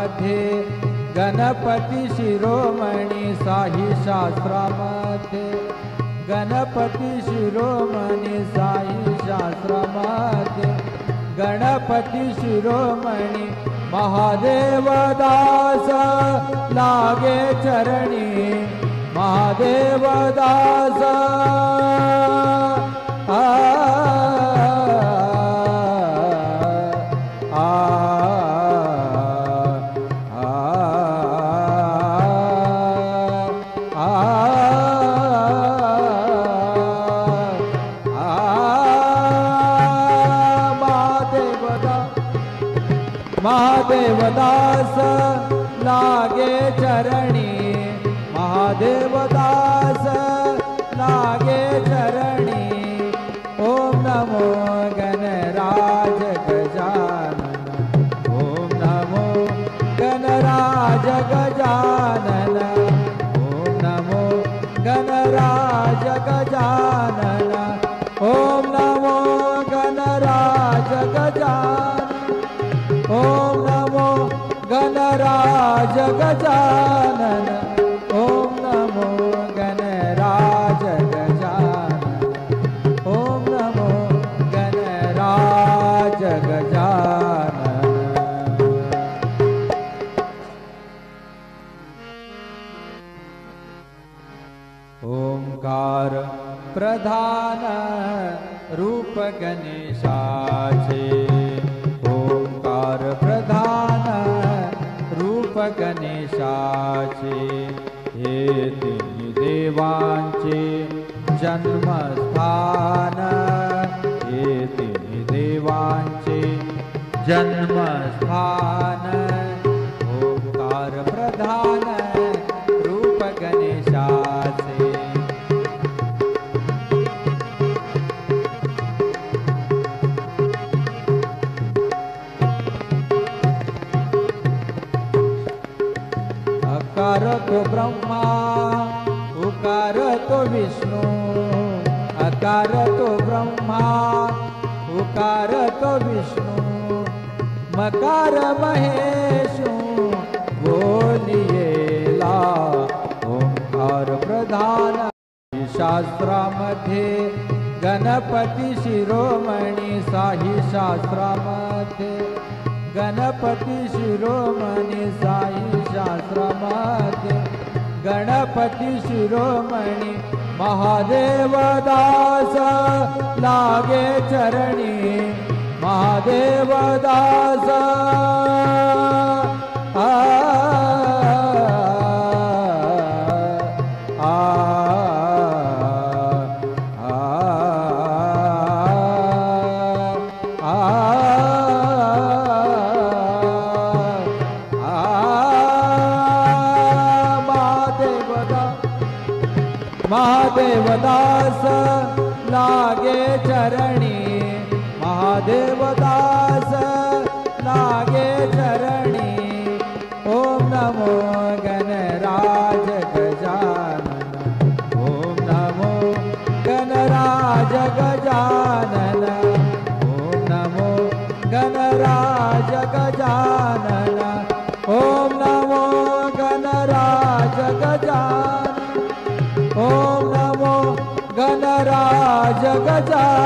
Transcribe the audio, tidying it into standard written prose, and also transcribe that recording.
शास्त्रामध्ये गणपती शिरोमणी साई शास्त्रामध्ये गणपती शिरोमणी साई शास्त्रामध्ये गणपती शिरोमणी महादेव दास लागे चरणी महादेव दास महादेव दास लागे चरणी महादेव दास लागे चरणी ओम नमो गणराज गजानन ओम नमो गणराज गजानन ओम नमो गणराज गजानन ओम नमो गणराज गजानन ओम नमो गणराज गजानन ओम नमो गणराज गजानन ओम नमो गणराज गजानन। ओंकार प्रधान रूप गणेशाचे प्रधान रूप गणेशाचे हे तिन्ही देवांचे जन्मस्थान हे तिन्ही देवांचे जन्मस्थान ओंकार प्रधान रूप गणेशाचे अकार तो ब्रह्मा उकार तो विष्णु अकार तो ब्रह्मा उकार तो विष्णु मकार महेशु बोलियेला ओंकार प्रधान शास्त्रामध्ये गणपती शिरोमणी साई शास्त्रामध्ये गणपती शिरोमणी साई शास्त्रामध्ये गणपती शिरोमणी महादेव दास लागे चरणी महादेव दास महादेव दास लागे चरणी महादेव दास लागे चरणी ओम नमो गणराज गजानन ओम नमो गणराज गजानन ओम नमो गणराज गजानन ओम नमो गणराज गजानन ओम नमो गणराज गजानन